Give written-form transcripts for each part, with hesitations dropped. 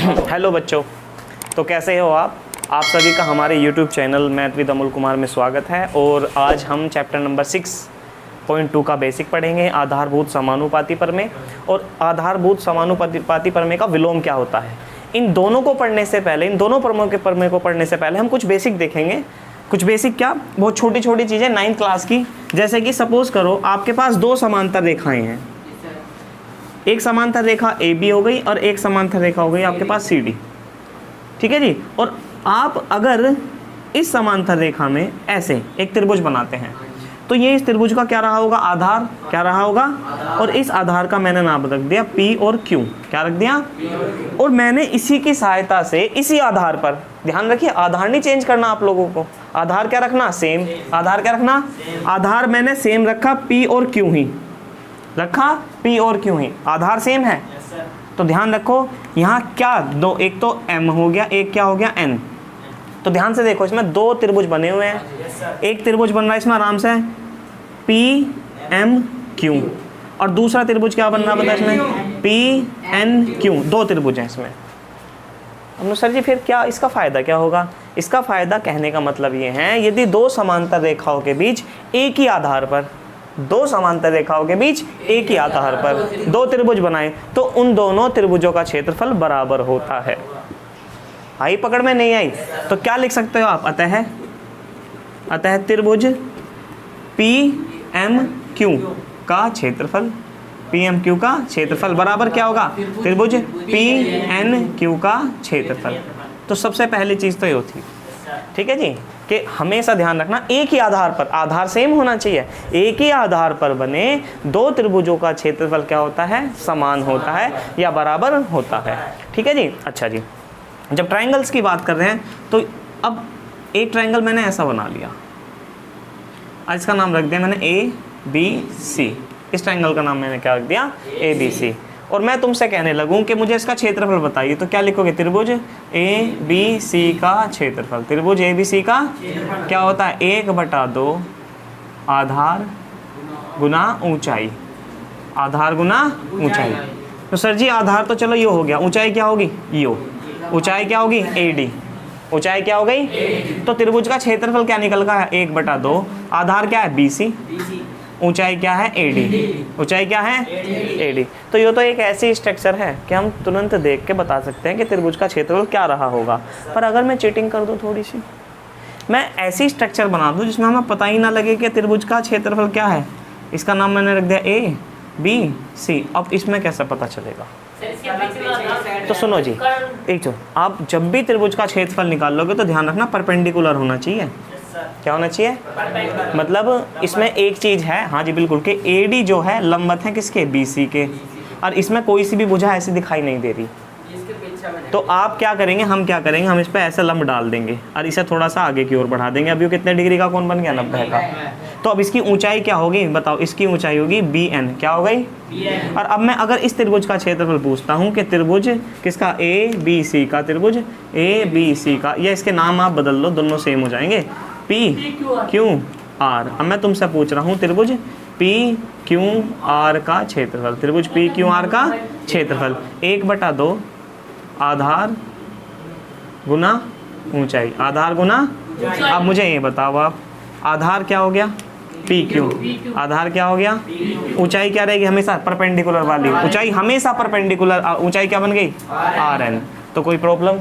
Hello बच्चों, तो कैसे हो आप सभी का हमारे YouTube channel math with Amol Kumar में स्वागत है। और आज हम चैप्टर नंबर 6.2 का बेसिक पढ़ेंगे, आधारभूत समानुपाती प्रमेय। और आधारभूत समानुपाती प्रमेय का विलोम क्या होता है, इन दोनों को पढ़ने से पहले, इन दोनों प्रमेयों के प्रमेय को पढ़ने से पहले हम कुछ बेसिक देखेंगे। कुछ बेसिक क्या, बहुत छोटी छोटी चीज़ें 9th क्लास की। जैसे कि सपोज करो आपके पास दो समांतर रेखाएं हैं, एक समांतर रेखा ए बी हो गई और एक समांतर रेखा हो गई आपके पास सी डी। ठीक है जी। और आप अगर इस समांतर रेखा में ऐसे एक त्रिभुज बनाते हैं तो ये इस त्रिभुज का क्या रहा होगा, आधार क्या रहा होगा। और इस आधार का मैंने नाम रख दिया P और Q। क्या रख दिया? और मैंने इसी की सहायता से इसी आधार पर, ध्यान रखिए आधार नहीं चेंज करना आप लोगों को, आधार क्या रखना, सेम। आधार क्या रखना, आधार मैंने सेम रखा, P और Q ही रखा, P और Q ही, आधार सेम है। तो ध्यान रखो यहाँ क्या दो, एक तो M हो गया, एक क्या हो गया N। तो ध्यान से देखो, इसमें दो त्रिभुज बने हुए हैं। एक त्रिभुज बन रहा है इसमें आराम से P M Q, और दूसरा त्रिभुज क्या बन रहा है इसमें P N Q। दो त्रिभुज हैं इसमें। अब सर जी फिर क्या इसका फ़ायदा क्या होगा? इसका फ़ायदा कहने का मतलब ये है, यदि दो समांतर रेखाओं के बीच एक ही आधार पर, दो समांतर रेखाओं के बीच एक ही आधार पर दो त्रिभुज बनाए तो उन दोनों त्रिभुजों का क्षेत्रफल बराबर होता है। आई पकड़ में नहीं आई? तो क्या लिख सकते हो आप, अतः त्रिभुज PMQ का क्षेत्रफल, PMQ का क्षेत्रफल बराबर क्या होगा, त्रिभुज PNQ का क्षेत्रफल। तो सबसे पहली चीज़ तो ये होती, ठीक है जी, कि हमेशा ध्यान रखना एक ही आधार पर, आधार सेम होना चाहिए, एक ही आधार पर बने दो त्रिभुजों का क्षेत्रफल क्या होता है, समान होता है या बराबर होता है। ठीक है जी। अच्छा जी, जब ट्रायंगल्स की बात कर रहे हैं तो अब एक ट्रायंगल मैंने ऐसा बना लिया, आज इसका नाम रख दिया मैंने ABC। इस ट्रायंगल का नाम मैंने क्या रख दिया, ABC। और मैं तुमसे कहने लगूं कि मुझे इसका क्षेत्रफल बताइए, तो क्या लिखोगे, त्रिभुज ABC का क्षेत्रफल। त्रिभुज ABC का क्या होता है, 1/2 आधार गुना ऊंचाई, आधार गुना ऊंचाई। तो सर जी आधार तो चलो ये हो गया, ऊंचाई क्या होगी, यो, ऊंचाई क्या होगी AD, ऊंचाई क्या हो गई। तो त्रिभुज का क्षेत्रफल क्या निकल गया है, 1/2, आधार क्या है BC, ऊंचाई क्या है AD, ऊंचाई क्या है AD। तो ये तो एक ऐसी स्ट्रक्चर है कि हम तुरंत देख के बता सकते हैं कि त्रिभुज का क्षेत्रफल क्या रहा होगा। पर अगर मैं चीटिंग कर दूं थोड़ी सी, मैं ऐसी स्ट्रक्चर बना दूं जिसमें हमें पता ही ना लगे कि त्रिभुज का क्षेत्रफल क्या है, इसका नाम मैंने रख दिया ABC। अब इसमें कैसे पता चलेगा? तो सुनो जी, एक तो आप जब भी त्रिभुज का क्षेत्रफल निकालोगे तो ध्यान रखना परपेंडिकुलर होना चाहिए। क्या होना चाहिए, मतलब इसमें एक चीज़ है, हाँ जी बिल्कुल, कि AD जो है लंबवत है किसके, BC के, और इसमें कोई सी भी भुजा ऐसी दिखाई नहीं दे रही। तो आप क्या करेंगे, हम क्या करेंगे, हम इस पे ऐसे लंब डाल देंगे और इसे थोड़ा सा आगे की ओर बढ़ा देंगे। अभी वो कितने डिग्री का कोण बन गया, 90 का। तो अब इसकी ऊंचाई क्या होगी बताओ, इसकी ऊंचाई होगी BN। क्या हो गई, और अब मैं अगर इस त्रिभुज का क्षेत्रफल पूछता हूँ कि त्रिभुज किसका, ABC का, त्रिभुज ABC का, या इसके नाम आप बदल लो, दोनों सेम हो जाएंगे, PQR। अब मैं तुमसे पूछ रहा हूँ त्रिभुज PQR का क्षेत्रफल, त्रिभुज PQR का क्षेत्रफल 1/2 आधार गुना ऊंचाई, आधार गुना। अब मुझे ये बताओ आप, आधार क्या हो गया PQ, आधार क्या हो गया, ऊंचाई क्या रहेगी, हमेशा परपेंडिकुलर वाली ऊंचाई, हमेशा परपेंडिकुलर ऊंचाई क्या बन गई, RN। तो कोई प्रॉब्लम?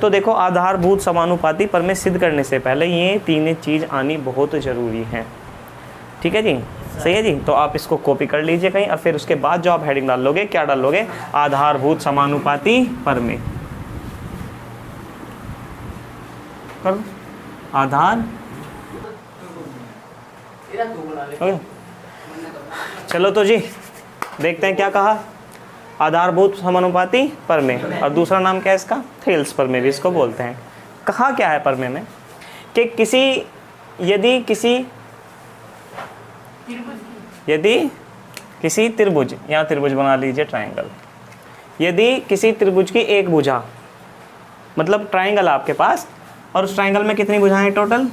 तो देखो आधारभूत समानुपाती प्रमेय सिद्ध करने से पहले ये तीन चीज़ आनी बहुत ज़रूरी है। ठीक है जी, सही है जी। तो आप इसको कॉपी कर लीजिए कहीं, और फिर उसके बाद जो आप हेडिंग डाल लोगे, क्या डाल लोगे, आधारभूत समानुपाती प्रमेय। आधार, चलो तो जी देखते हैं क्या कहा, आधारभूत समानुपाती प्रमेय। और दूसरा नाम क्या है इसका, थेल्स प्रमेय भी इसको बोलते हैं। कहा क्या है प्रमेय में कि यदि किसी त्रिभुज, यहाँ त्रिभुज बना लीजिए ट्रायंगल, यदि किसी त्रिभुज की एक भुजा, मतलब ट्रायंगल आपके पास, और उस ट्रायंगल में कितनी भुजाएं टोटल,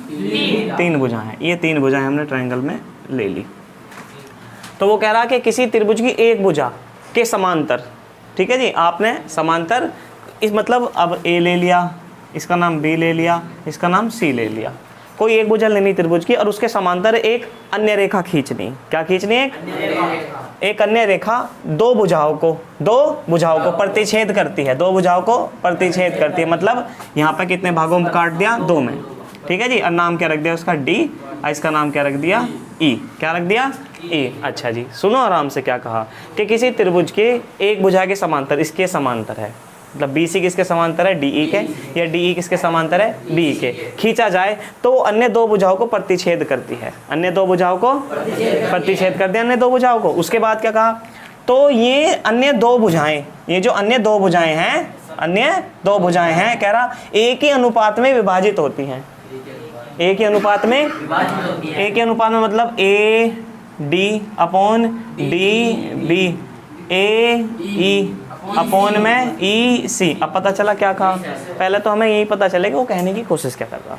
3 भुजाएं, ये 3 भुजाएं हमने ट्रायंगल में ले ली। तो वो कह रहा है कि किसी त्रिभुज की एक भुजा के समांतर, ठीक है जी, आपने समांतर इस मतलब अब ए ले लिया, इसका नाम बी ले लिया, इसका नाम सी ले लिया, कोई एक भुजा लेनी त्रिभुज की और उसके समांतर एक अन्य रेखा खींचनी। क्या खींचनी है? एक अन्य रेखा दो भुजाओं को प्रतिच्छेद करती है, दो भुजाओं को प्रतिच्छेद करती है। मतलब यहाँ पे कितने भागों में काट दिया? दो में। ठीक है जी। और नाम क्या रख दिया उसका? डी। और इसका नाम क्या रख दिया? ई। क्या रख दिया? ई। अच्छा जी, सुनो आराम से क्या कहा कि किसी त्रिभुज के एक भुजा के समांतर, इसके समांतर है, मतलब बी सी किसके समांतर है? डी ई के, या डी ई किसके समांतर है? बी के, खींचा जाए तो अन्य दो भुजाओं को प्रतिच्छेद करती है, अन्य दो भुजाओं को प्रतिच्छेद करती है, अन्य दो भुजाओं को। उसके बाद क्या कहा? तो ये अन्य दो भुजाएं, ये जो अन्य दो भुजाएं हैं, अन्य दो भुजाएं हैं, कह रहा एक ही अनुपात में विभाजित होती हैं। एक ही अनुपात में, एक ही अनुपात में मतलब A D upon D B, A E upon में ई सी। अब पता चला क्या कहा? पहले तो हमें यही पता चले कि वो कहने की कोशिश क्या कर रहा।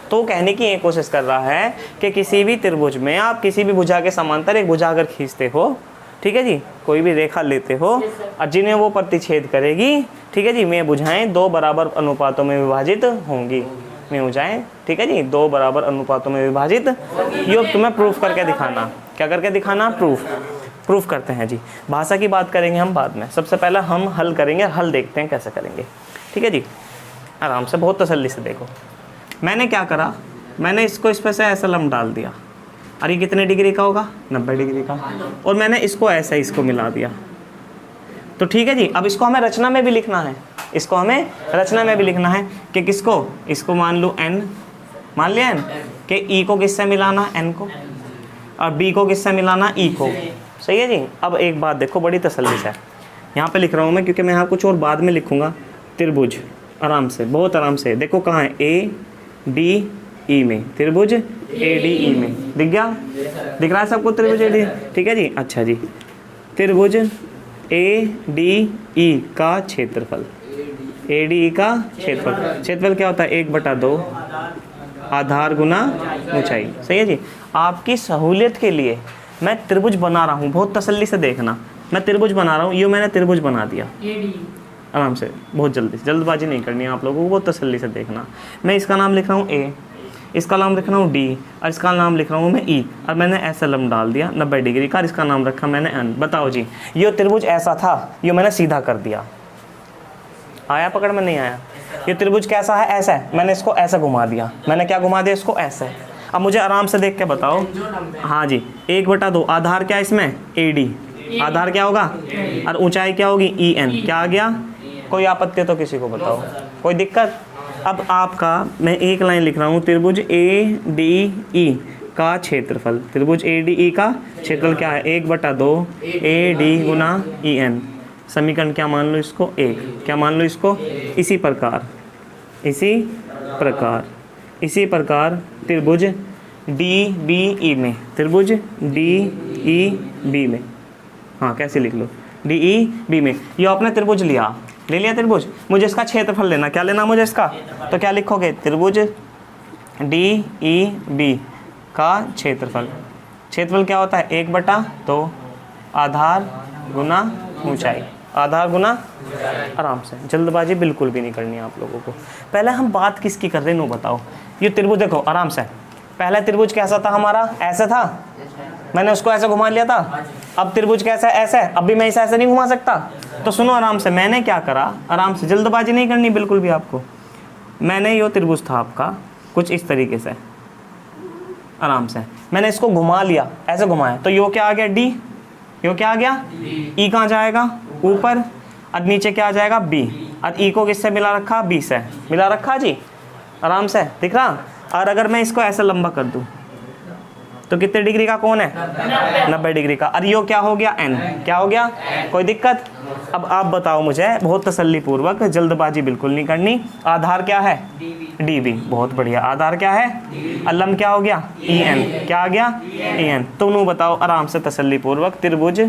तो वो कहने की ये कोशिश कर रहा है कि किसी भी त्रिभुज में आप किसी भी भुजा के समांतर एक भुजा अगर खींचते हो, ठीक है जी, कोई भी रेखा लेते हो और जिन्हें वो प्रतिच्छेद करेगी, ठीक है जी, में भुजाएं दो बराबर अनुपातों में विभाजित होंगी, में भुजाएं, ठीक है जी, दो बराबर अनुपातों में विभाजित। ये तुम्हें प्रूफ करके दिखाना। क्या करके दिखाना? प्रूफ करते हैं जी। भाषा की बात करेंगे हम बाद में, सबसे पहले हम हल करेंगे, हल देखते हैं कैसे करेंगे। ठीक है जी, आराम से, बहुत तसल्ली से देखो। मैंने क्या करा? मैंने इसको इस पर से ऐसा लंब डाल दिया, और ये कितने डिग्री का होगा? 90 डिग्री का। और मैंने इसको ऐसा इसको मिला दिया। तो ठीक है जी, अब इसको हमें रचना में भी लिखना है, इसको हमें रचना में भी लिखना है कि किसको? इसको मान लो n, मान लिया n, कि e को किससे मिलाना? n को, और b को किससे मिलाना? e को। सही है जी। अब एक बात देखो बड़ी तसल्ली से, यहाँ पे लिख रहा हूँ मैं क्योंकि मैं यहाँ कुछ और बाद में लिखूँगा। त्रिभुज, आराम से, बहुत आराम से देखो कहाँ है? ए डी ई में, त्रिभुज ए डी ई में। दिख गया? दिख रहा है सबको त्रिभुज ए डी? ठीक है जी। अच्छा जी, त्रिभुज ए डी ई का क्षेत्रफल, ए डी ई का क्षेत्रफल, क्षेत्रफल क्या होता है? 1/2 आधार गुना ऊंचाई। सही है जी। आपकी सहूलियत के लिए मैं त्रिभुज बना रहा हूँ, बहुत तसल्ली से देखना। मैं त्रिभुज बना रहा हूँ, ये मैंने त्रिभुज बना दिया। आराम से, बहुत जल्दबाजी नहीं करनी है आप लोगों को, बहुत तसल्ली से देखना। मैं इसका नाम लिख रहा हूँ ए, इसका नाम लिख रहा हूँ डी, और इसका नाम लिख रहा हूँ मैं ई, और मैंने ऐसा लंब डाल दिया 90 डिग्री का, इसका नाम रखा मैंने एन। बताओ जी, ये त्रिभुज ऐसा था, ये मैंने सीधा कर दिया। आया पकड़ में? नहीं आया? ये त्रिभुज कैसा है? ऐसा है। मैंने इसको ऐसा घुमा दिया। मैंने क्या घुमा दिया? इसको ऐसे। अब मुझे आराम से देख के बताओ। हाँ जी, 1/2 आधार क्या है इसमें? A D. आधार क्या होगा? और ऊंचाई क्या होगी? E N. क्या आ गया? कोई आपत्ति तो किसी को बताओ, कोई दिक्कत? अब आपका मैं एक लाइन लिख रहा हूँ, त्रिभुज ए डी ई का क्षेत्रफल, त्रिभुज ए डी ई का क्षेत्रफल क्या है? 1/2 A D Guna E N. समीकरण क्या मान लो इसको? 1। क्या मान लो इसको? इसी प्रकार त्रिभुज डी बी ई में, त्रिभुज डी ई बी में, हाँ कैसे लिख लो? डी ई बी में। ये आपने त्रिभुज ले लिया त्रिभुज, मुझे इसका क्षेत्रफल लेना। क्या लेना मुझे इसका? तो क्या लिखोगे? त्रिभुज डी ई बी का क्षेत्रफल। क्षेत्रफल क्या होता है? 1/2 आधार गुना ऊंचाई, आधार गुना। आराम से, जल्दबाजी बिल्कुल भी नहीं करनी है आप लोगों को। पहले हम बात किसकी कर रहे हैं, नो बताओ। ये त्रिभुज देखो आराम से, पहला त्रिभुज कैसा था हमारा? ऐसा था, मैंने उसको ऐसे घुमा लिया था। अब त्रिभुज कैसा है? ऐसा है। अब भी मैं इसे ऐसे नहीं घुमा सकता। तो सुनो आराम से, मैंने क्या करा, आराम से, जल्दबाजी नहीं करनी बिल्कुल भी आपको। मैंने ये त्रिभुज था आपका कुछ इस तरीके से, आराम से मैंने इसको घुमा लिया, ऐसे घुमाया, तो यो क्या आ गया? डी। यो क्या आ गया? ई कहाँ जाएगा? ऊपर। और नीचे क्या आ जाएगा? बी। और ई को किससे मिला रखा? बी से मिला रखा जी। आराम से दिख रहा। और अगर मैं इसको ऐसे लंबा कर दूं तो कितने डिग्री का कोण है? 90 डिग्री का। और यो क्या हो गया? एन। क्या हो गया? कोई दिक्कत? अब आप बताओ मुझे बहुत तसल्ली पूर्वक, जल्दबाजी बिल्कुल नहीं करनी। आधार क्या है? D B. बहुत बढ़िया। आधार क्या है? लंब क्या हो गया? E N. क्या आ गया? E N. तुम बताओ आराम से तसल्ली पूर्वक, त्रिभुज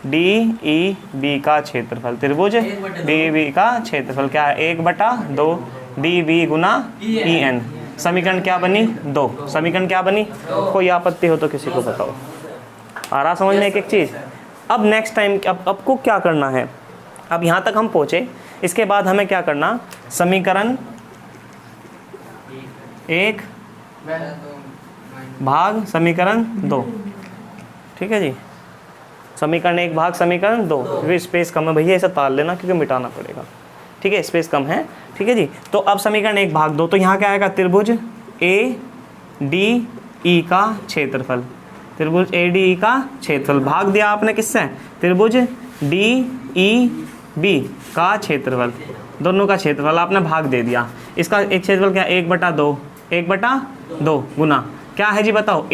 डी ई बी का क्षेत्रफल, त्रिभुज डी बी का क्षेत्रफल क्या है? 1/2 डी बी गुना ई एन। समीकरण क्या बनी? 2। समीकरण क्या बनी? कोई आपत्ति हो तो किसी को बताओ। आ रहा समझ में एक एक चीज़? अब नेक्स्ट टाइम अब आपको क्या करना है? अब यहाँ तक हम पहुँचे इसके बाद हमें क्या करना, समीकरण 1 भाग समीकरण 2, ठीक है जी। समीकरण 1 भाग समीकरण 2, क्योंकि स्पेस कम है भैया, ऐसा ताल लेना क्योंकि मिटाना पड़ेगा, ठीक है, स्पेस कम है, ठीक है जी। तो अब समीकरण 1 भाग 2, तो यहाँ क्या आएगा, त्रिभुज ADE का क्षेत्रफल, त्रिभुज ADE का क्षेत्रफल भाग दिया आपने किससे, त्रिभुज DEB का क्षेत्रफल, दोनों का क्षेत्रफल आपने भाग दे दिया। इसका एक क्षेत्रफल क्या, 1/2 गुना क्या है जी बताओ,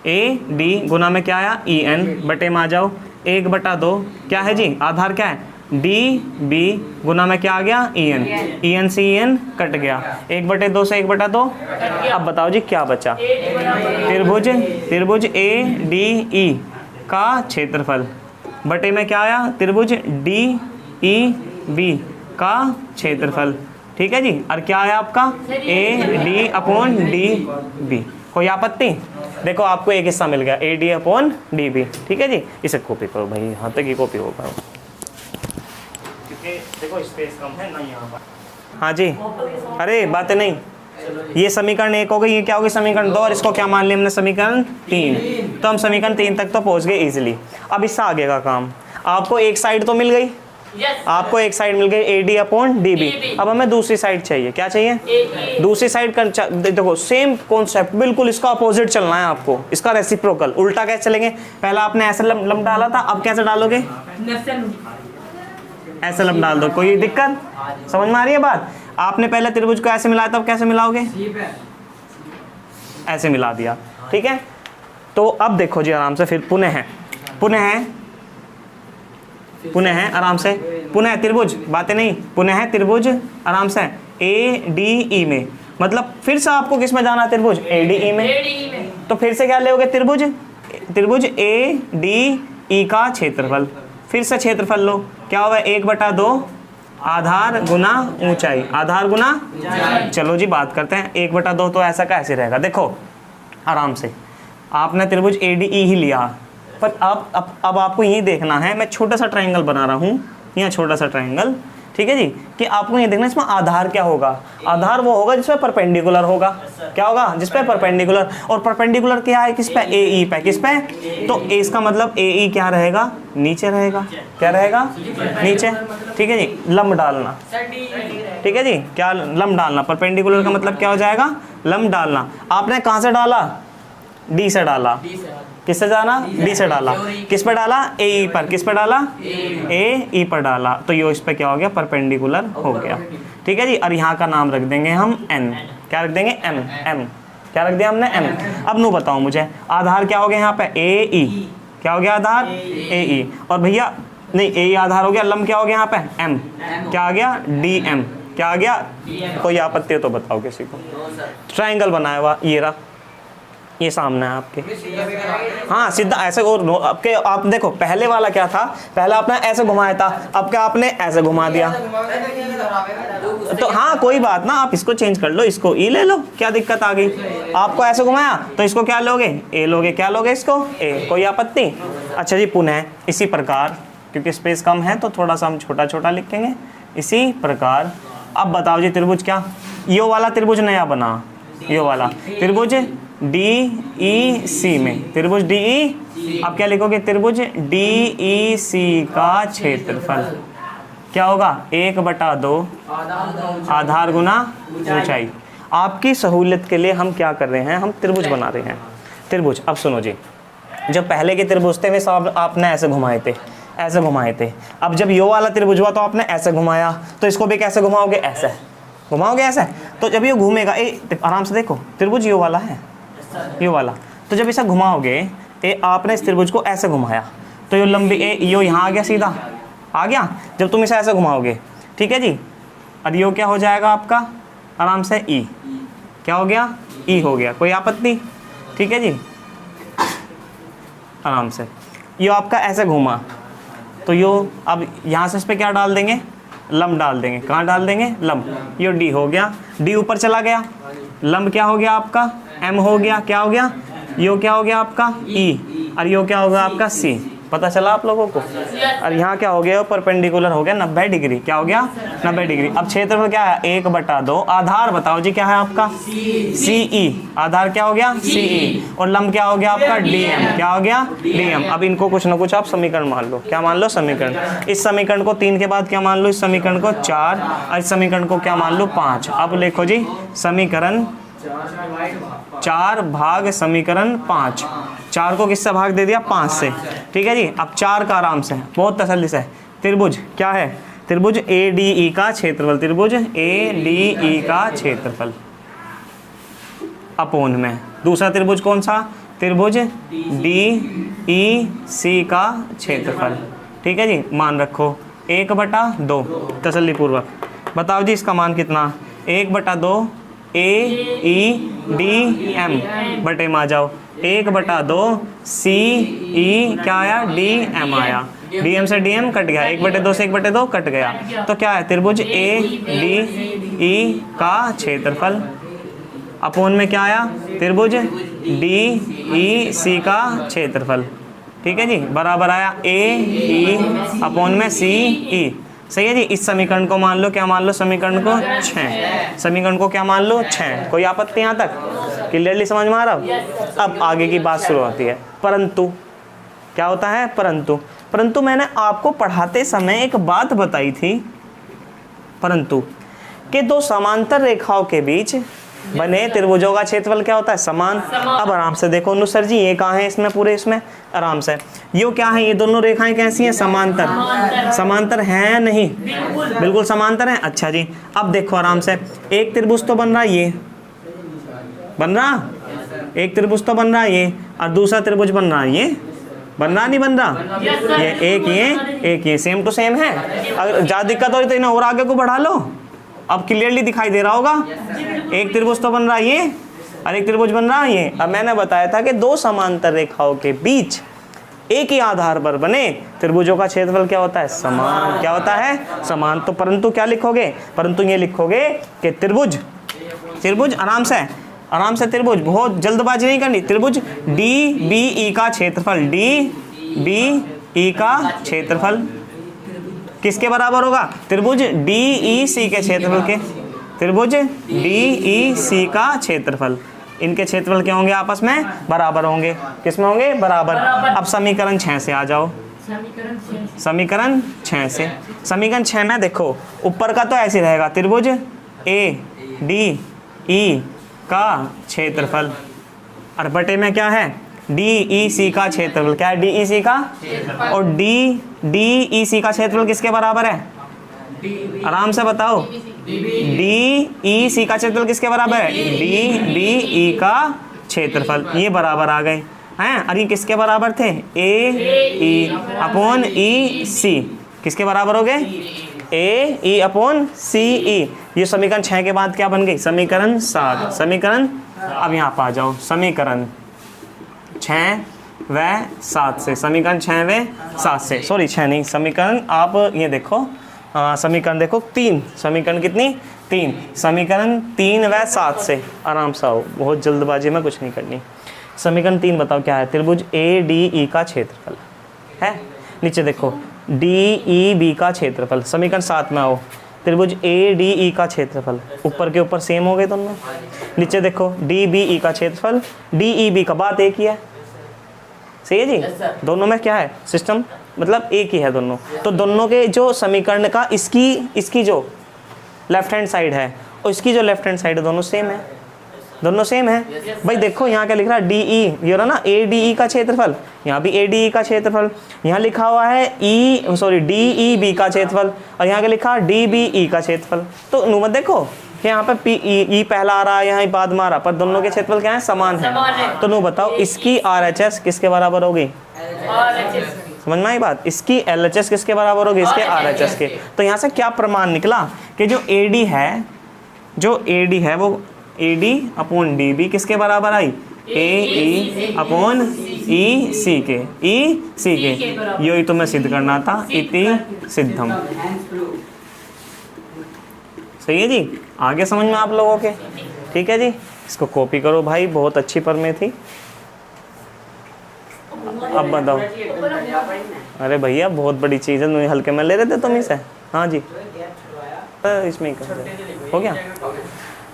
AD गुना में क्या आया, EN, बटे में आ जाओ 1/2 क्या है जी, आधार क्या है DB गुना में क्या आ गया, EN से EN कट गया, 1/2 से 1/2, अब बताओ जी क्या बचा, त्रिभुज ADE का क्षेत्रफल बटे में क्या आया, त्रिभुज DEB का क्षेत्रफल, ठीक है जी। और क्या आया आपका, AD/DB, कोई आपत्ति, देखो आपको एक हिस्सा मिल गया, AD/DB, ठीक है जी। इसे कॉपी करो भाई, यहाँ तक ही कॉपी होगा, क्योंकि देखो स्पेस कम है ना यहाँ पर। हाँ जी, अरे बातें नहीं, ये समीकरण 1 हो गई, ये क्या होगी समीकरण 2, और इसको क्या मान लिया हमने, समीकरण 3। तो हम समीकरण 3 तक तो पहुंच गए इजीली। अब इससे आगे का काम, आपको एक साइड तो मिल गई, आपको एक साइड मिल गई AD/DB, अब हमें दूसरी साइड चाहिए, क्या चाहिए, दूसरी साइड का देखो सेम कॉन्सेप्ट, बिल्कुल इसका अपोजिट चलना है आपको, इसका रेसिप्रोकल, उल्टा कैसे चलेंगे, पहला आपने ऐसे लंब डाला था, अब कैसे डालोगे, ऐसे लंब डाल दो, कोई दिक्कत, समझ में आ रही है बात। आपने पहले त्रिभुज को ऐसे मिलाया था, अब कैसे मिलाओगे, ऐसे मिला दिया, ठीक है। तो अब देखो जी आराम से, फिर पुनः आराम से, पुनः त्रिभुज, बातें नहीं, पुनः त्रिभुज आराम से ADE में, मतलब फिर से आपको किस में जाना है, त्रिभुज ADE में, तो फिर से क्या लोगे, त्रिभुज ADE का क्षेत्रफल, फिर से क्षेत्रफल लो, क्या होगा 1/2 आधार गुना ऊंचाई, आधार गुना, चलो जी बात करते हैं, 1/2 तो ऐसा कैसे रहेगा, देखो आराम से, आपने त्रिभुज ADE ही लिया, पर अब आपको यही देखना है, मैं छोटा सा ट्रायंगल बना रहा हूँ, यहाँ छोटा सा ट्रायंगल, ठीक है जी, कि आपको ये देखना इसमें आधार क्या होगा, आधार वो होगा जिसपे परपेंडिकुलर होगा, क्या होगा, जिसपे परपेंडिकुलर, और परपेंडिकुलर क्या है, किस पे, AE पे, किस पे, तो इसका मतलब AE क्या रहेगा, नीचे रहेगा, क्या रहेगा, नीचे, ठीक है जी। लंब डालना, ठीक है जी, क्या लंब डालना, परपेंडिकुलर का मतलब क्या हो जाएगा, लंब डालना। आपने कहाँ से डाला, D से डाला, किससे जाना, D से डाला, किस पे डाला, AE पर, किस पे डाला, AE पर डाला, तो ये इस पे क्या हो गया, परपेंडिकुलर हो गया, ठीक है जी। और यहाँ का नाम रख देंगे हम N, क्या रख देंगे, M, क्या रख दिया हमने, M। अब नो बताओ मुझे, आधार क्या हो गया यहाँ पे, AE, क्या हो गया आधार, AE, और भैया नहीं AE आधार हो गया, लंब क्या हो गया यहाँ पे, M, क्या आ गया, DM, क्या आ गया, कोई आपत्ति है तो बताओ किसी को। ट्रायंगल बनाया हुआ ये रहा, ये सामने है आपके, हाँ सीधा ऐसे, और आपके आप देखो पहले वाला क्या था, पहले आपने ऐसे घुमाया था, अब क्या आपने ऐसे घुमा दिया, तो हाँ कोई बात ना, आप इसको चेंज कर लो, इसको E ले लो, क्या दिक्कत आ गई, आपको ऐसे घुमाया तो इसको क्या लोगे, A लोगे, क्या लोगे इसको, A, कोई आपत्ति। अच्छा जी, पुनः इसी प्रकार, क्योंकि स्पेस कम है तो थोड़ा सा हम छोटा छोटा लिखेंगे, इसी प्रकार। अब बताओ जी त्रिभुज क्या, यो वाला त्रिभुज नया बना, यो वाला त्रिभुज DEC में, त्रिभुज DE, अब क्या लिखोगे, त्रिभुज DEC का क्षेत्रफल क्या होगा, 1/2 आधार गुना ऊंचाई। आपकी सहूलियत के लिए हम क्या कर रहे हैं, हम त्रिभुज बना रहे हैं, त्रिभुज। अब सुनो जी, जब पहले के त्रिभुज थे वे सब आपने ऐसे घुमाए थे, ऐसे घुमाए थे, अब जब यो वाला त्रिभुज हुआ तो आपने ऐसे घुमाया, तो इसको भी कैसे घुमाओगे, ऐसे घुमाओगे, ऐसे, तो जब ये घूमेगा, आराम से देखो त्रिभुज यो वाला है, यो वाला, तो जब इसे घुमाओगे, आपने इस त्रिभुज को ऐसे घुमाया, तो यो लंबी यो यहाँ आ गया, सीधा आ गया, जब तुम इसे ऐसे घुमाओगे, ठीक है जी, और यो क्या हो जाएगा आपका, आराम से E, क्या हो गया, E हो गया, कोई आपत्ति, ठीक है जी, आराम से। यो आपका ऐसे घूमा, तो यो अब यहाँ से इस पर क्या डाल देंगे, लंब डाल देंगे, कहाँ डाल देंगे, लंब, यो D हो गया, D ऊपर चला गया, लंब क्या हो गया आपका, M हो गया, क्या हो गया, यो क्या हो गया आपका E, और यो क्या होगा आपका C, पता चला आप लोगों को? और यहाँ क्या हो गया, परपेंडिकुलर हो गया 90 डिग्री। क्या हो गया? 90 डिग्री। अब क्षेत्रफल क्या है? 1/2। आधार बताओ जी क्या है आपका? CE। आधार क्या हो गया? CE। और लंब क्या हो गया आपका? DM। क्या हो गया? DM। अब इनको कुछ ना कुछ आप समीकरण मान लो। क्या मान लो? समीकरण। इस समीकरण को 3 के बाद क्या मान लो? इस समीकरण को 4, और इस समीकरण को क्या मान लो? 5। अब लिखो जी समीकरण 4 भाग समीकरण 5। 4 को किससे भाग दे दिया? 5 से। ठीक है जी। अब 4 का आराम से बहुत तसल्ली से त्रिभुज क्या है? त्रिभुज ADE का क्षेत्रफल। त्रिभुज ADE का क्षेत्रफल अपोन में दूसरा त्रिभुज कौन सा? त्रिभुज DEC का क्षेत्रफल। ठीक है जी। मान रखो 1/2। तसल्ली पूर्वक बताओ जी इसका मान कितना? 1/2 AEDM बटे में आ जाओ 1/2 CE क्या आया? DM आया। DM से DM कट गया, 1/2 से 1/2 कट गया। तो क्या है? त्रिभुज ADE का क्षेत्रफल अपोन में क्या आया? त्रिभुज DEC का क्षेत्रफल। ठीक है जी। बराबर आया AE अपोन में CE। सही है जी। इस समीकरण को मान लो, क्या मान लो? समीकरण को 6। समीकरण को क्या मान लो? 6। कोई आपत्ति यहाँ तक? क्लियरली समझ में आ रहा? अब आगे की बात शुरू होती है। परंतु क्या होता है? परंतु मैंने आपको पढ़ाते समय एक बात बताई थी, परंतु कि दो समांतर रेखाओं के बीच बने त्रिभुजों का क्षेत्रफल क्या होता है? समान। अब आराम से देखो अनुसर जी, ये कहाँ है इसमें? पूरे इसमें आराम से यो क्या है? ये दोनों रेखाएं कैसी हैं? समांतर। समांतर है या नहीं? बिल्कुल समांतर है। अच्छा जी। अब देखो आराम से, एक त्रिभुज तो बन रहा है, ये बन रहा, एक त्रिभुज तो बन रहा है ये, और दूसरा त्रिभुज बन रहा है ये। बन रहा नहीं बन रहा? ये एक ये सेम टू सेम है। अगर ज़्यादा दिक्कत हो रही तो इन्हें और आगे को बढ़ा लो। अब क्लियरली दिखाई दे रहा होगा। एक त्रिभुज तो बन रहा है ये, और एक त्रिभुज बन रहा है ये। अब मैंने बताया था कि दो समांतर रेखाओं के बीच एक ही आधार पर बने त्रिभुजों का क्षेत्रफल क्या होता है? समान। क्या होता है? समान। तो परंतु क्या लिखोगे? परंतु ये लिखोगे कि त्रिभुज आराम से त्रिभुज, बहुत जल्दबाजी नहीं करनी। त्रिभुज DBE का क्षेत्रफल, DBE का क्षेत्रफल किसके बराबर होगा? त्रिभुज DEC के क्षेत्रफल के। त्रिभुज DEC का क्षेत्रफल, इनके क्षेत्रफल क्या होंगे? आपस में बराबर होंगे। किस में होंगे? बराबर। अब समीकरण 6 से आ जाओ। समीकरण 6 से, समीकरण 6 में देखो ऊपर का तो ऐसे रहेगा, त्रिभुज ADE का क्षेत्रफल, और बटे में क्या है? DEC का क्षेत्रफल। क्या है? DEC का। और DEC का क्षेत्रफल किसके बराबर है? आराम से बताओ। DEC का क्षेत्रफल किसके बराबर है? DBE का क्षेत्रफल। ये बराबर आ गए हैं। और ये किसके बराबर थे? AE upon EC। किसके बराबर हो गए? AE upon CE। ये समीकरण 6 के बाद क्या बन गई? समीकरण 7। समीकरण, अब यहाँ पर आ जाओ, समीकरण 6 व 7 से, समीकरण 6 व 7 से, सॉरी 6 नहीं, समीकरण आप ये देखो, समीकरण देखो 3, समीकरण कितनी? 3, समीकरण 3 व 7 से आराम से आओ, बहुत जल्दबाजी में कुछ नहीं करनी। समीकरण 3 बताओ क्या है? त्रिभुज ADE का क्षेत्रफल है। नीचे देखो DEB का क्षेत्रफल। समीकरण 7 में आओ, त्रिभुज ADE का क्षेत्रफल, ऊपर के ऊपर सेम हो गए दोनों। नीचे देखो DBE का क्षेत्रफल, DEB का, बात एक ही है। सही है जी। दोनों में क्या है? सिस्टम मतलब एक ही है दोनों। तो दोनों के जो समीकरण का इसकी जो लेफ्ट हैंड साइड है और इसकी जो लेफ्ट हैंड साइड है, दोनों सेम है। दोनों सेम है भाई। देखो यहाँ क्या लिख रहा है? DE, ये रहा ना ADE का क्षेत्रफल, यहाँ भी ADE का क्षेत्रफल। यहाँ लिखा हुआ है DEB का क्षेत्रफल, और यहाँ क्या लिखा? DBE का क्षेत्रफल। तो नुमत देखो कि यहाँ पे PE पहला आ रहा है, यहाँ बाद में आ रहा, पर दोनों के क्षेत्रफल क्या है? समान है। तो नु बताओ इसकी RHS किसके बराबर होगी? समझ में आई बात? इसकी LHS किसके बराबर होगी? इसके RHS के। तो यहाँ से क्या प्रमाण निकला कि जो AD है वो AD अपॉन DB किसके बराबर आई? AE अपॉन EC के। यही तो मैं सिद्ध करना था, इति सिद्धम। सही है जी। आगे समझ में आप लोगों के? ठीक है जी। इसको कॉपी करो भाई, बहुत अच्छी पर में थी। अब बताओ। अरे भैया बहुत बड़ी चीज़ है, तुम्हें हल्के में ले रहे थे तुम इसे। हाँ जी इसमें ही कर दो। हो गया?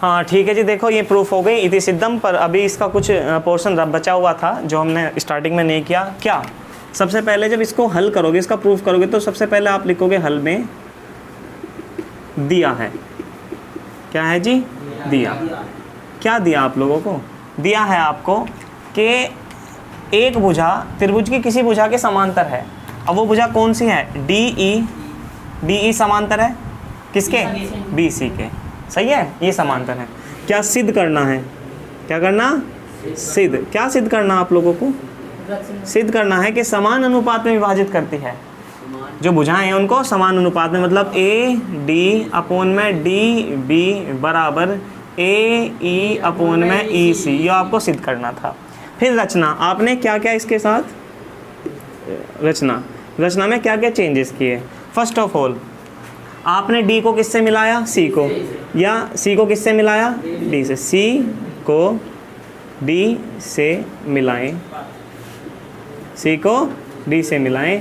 हाँ ठीक है जी। देखो ये प्रूफ हो गई इति सिद्धम, पर अभी इसका कुछ पोर्शन बचा हुआ था जो हमने स्टार्टिंग में नहीं किया। क्या? सबसे पहले जब इसको हल करोगे, इसका प्रूफ करोगे, तो सबसे पहले आप लिखोगे हल में दिया है। क्या है जी? दिया। क्या दिया आप लोगों को? दिया है आपको कि एक भुजा त्रिभुज की किसी भुजा के समांतर है। अब वो भुजा कौन सी है? DE समांतर है किसके? BC के। सही है, ये समांतर है। क्या सिद्ध करना है? क्या करना? सिद्ध। क्या सिद्ध करना आप लोगों को? सिद्ध करना है कि समान अनुपात में विभाजित करती है। जो भुजाएं हैं उनको समान अनुपात में, मतलब AD अपोन में DB बराबर AE अपोन में EC, ये आपको सिद्ध करना था। फिर रचना, आपने क्या क्या इसके साथ रचना में क्या क्या चेंजेस किए? फर्स्ट ऑफ ऑल आपने D को किससे मिलाया? C को, या C को किससे मिलाया? D से। C को D से मिलाएं, C को D से मिलाएं।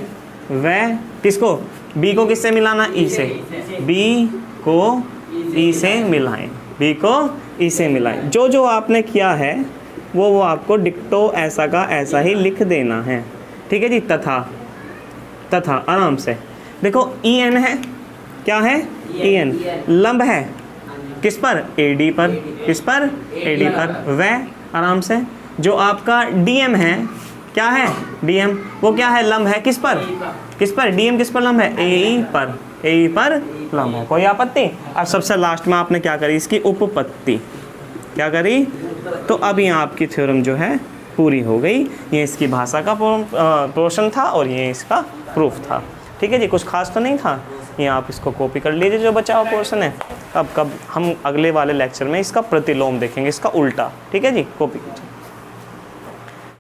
वह किसको? B को किससे मिलाना? E से। B को E से मिलाएं, B को E से मिलाएं। जो जो आपने किया है वो आपको डिक्टो ऐसा का ऐसा ही लिख देना है। ठीक है जी। तथा आराम से देखो EN है। क्या है? EN लंब है किस पर? AD पर। किस पर? AD पर। वह आराम से जो आपका DM है, क्या है? DM वो क्या है? लंब है किस पर? किस पर? DM किस पर लंब है? AE पर। AE पर लंब है। कोई आपत्ति? अब सबसे लास्ट में आपने क्या करी? इसकी उपपत्ति। क्या करी? तो अब यहाँ आपकी थ्योरम जो है पूरी हो गई। ये इसकी भाषा का पोर्शन था और ये इसका प्रूफ था। ठीक है जी, कुछ खास तो नहीं था। ये आप इसको कॉपी कर लीजिए जो बचा हुआ पोर्शन है। अब हम अगले वाले लेक्चर में इसका प्रतिलोम देखेंगे, इसका उल्टा। ठीक है जी, कॉपी कीजिए।